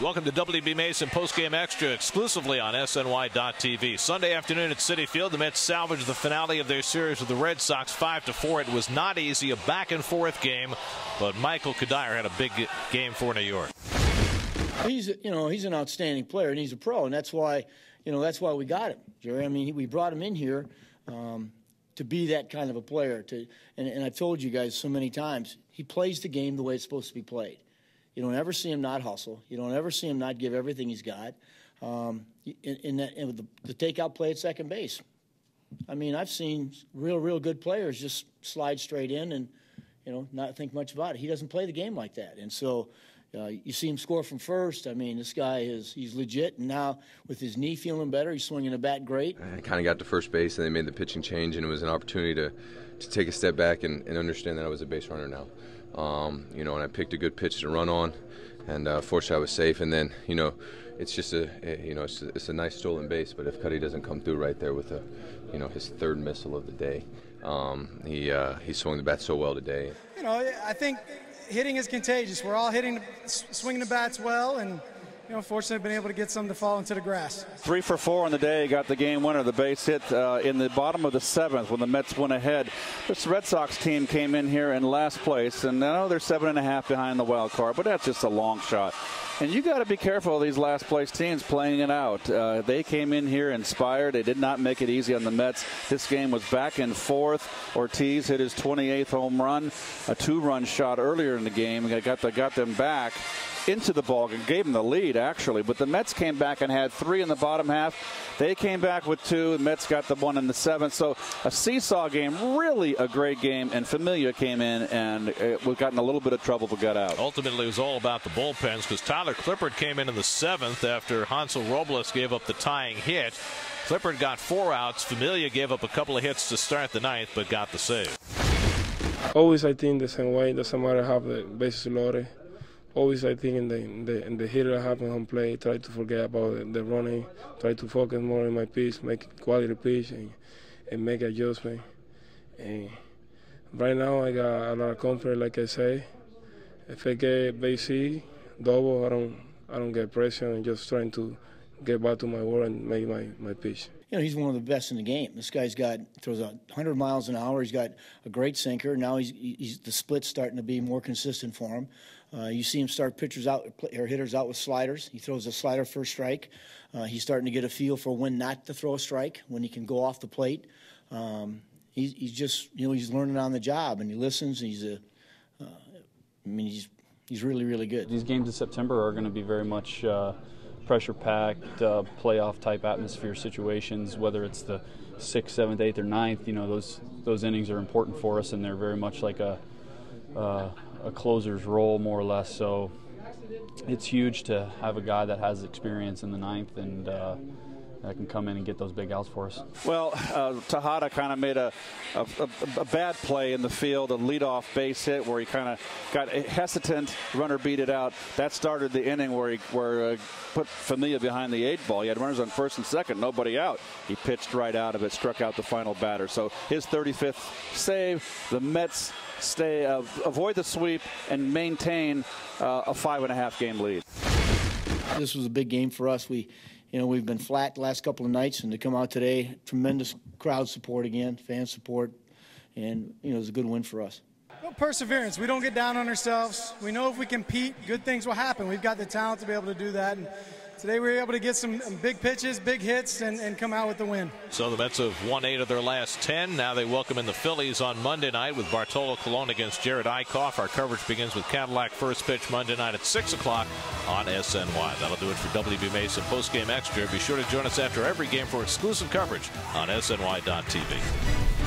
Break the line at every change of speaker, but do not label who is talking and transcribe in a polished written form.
Welcome to WB Mason Postgame Extra exclusively on SNY.TV. Sunday afternoon at Citi Field, the Mets salvaged the finale of their series with the Red Sox 5-4. It was not easy, a back-and-forth game, but Michael Kadire had a big game for New York.
He's an outstanding player, and he's a pro, and that's why we got him, Jerry. I mean, we brought him in here to be that kind of a player. And I've told you guys so many times, he plays the game the way it's supposed to be played. You don't ever see him not hustle. You don't ever see him not give everything he's got. And with the takeout play at second base. I mean, I've seen real good players just slide straight in and, not think much about it. He doesn't play the game like that. And so you see him score from first. I mean, this guy he's legit. And now with his knee feeling better, he's swinging the bat great.
I kind of got to first base, and they made the pitching change, and it was an opportunity to take a step back and understand that I was a base runner now. And I picked a good pitch to run on, and fortunately I was safe. And then, it's just it's a nice stolen base. But if Cuddy doesn't come through right there with his third missile of the day, he swung the bat so well today.
I think hitting is contagious. We're all swinging the bats well, and fortunately been able to get some to fall into the grass.
3 for 4 on the day, got the game winner, the base hit in the bottom of the 7th when the Mets went ahead. This Red Sox team came in here in last place, and now they're 7.5 behind the wild card, but that's just a long shot. And you got to be careful of these last place teams playing it out. They came in here inspired. They did not make it easy on the Mets. This game was back and forth. Ortiz hit his 28th home run, a 2-run shot earlier in the game. Got them back into the ball and gave them the lead, actually. But the Mets came back and had 3 in the bottom half. They came back with 2. The Mets got the 1 in the 7th. So a seesaw game, really a great game. And Familia came in and we've gotten a little bit of trouble to get out.
Ultimately, it was all about the bullpens because Tyler Clippard came in the 7th after Hansel Robles gave up the tying hit. Clippard got 4 outs. Familia gave up a couple of hits to start the 9th, but got the save.
Always I think the same way. Doesn't matter how the bases loaded. Always, I think in the hitter I have on home plate, try to forget about the running, try to focus more on my pitch, make quality pitch, and make adjustment. And right now I got a lot of confidence, like I say. If I get base hit, double, I don't get pressure, and just trying to get back to my work and make my pitch.
He's one of the best in the game. This guy's throws 100 miles an hour. He's got a great sinker. Now the split's starting to be more consistent for him. You see him start hitters out with sliders. He throws a slider first strike. He's starting to get a feel for when not to throw a strike, when he can go off the plate. He's just, he's learning on the job, and he listens. He's really good.
These games in September are going to be very much pressure-packed, playoff-type atmosphere situations, whether it's the 6th, 7th, 8th, or 9th. Those innings are important for us, and they're very much like a closer's role, more or less. So it's huge to have a guy that has experience in the 9th and that can come in and get those big outs for us.
Well, Tejada kind of made a bad play in the field, a leadoff base hit where he kind of got hesitant, runner beat it out. That started the inning where he put Familia behind the 8 ball. He had runners on first and second, nobody out. He pitched right out of it, struck out the final batter. So his 35th save. The Mets avoid the sweep and maintain a 5.5 game lead.
This was a big game for us. We've been flat the last couple of nights, and to come out today, tremendous crowd support again, fan support, and it was a good win for us.
Well, perseverance. We don't get down on ourselves. We know if we compete, good things will happen. We've got the talent to be able to do that. And today we were able to get some big pitches, big hits, and come out with the win.
So the Mets have won 8 of their last 10. Now they welcome in the Phillies on Monday night with Bartolo Colon against Jared Eichhoff. Our coverage begins with Cadillac first pitch Monday night at 6 o'clock on SNY. That'll do it for WB Mason Postgame Extra. Be sure to join us after every game for exclusive coverage on SNY.TV.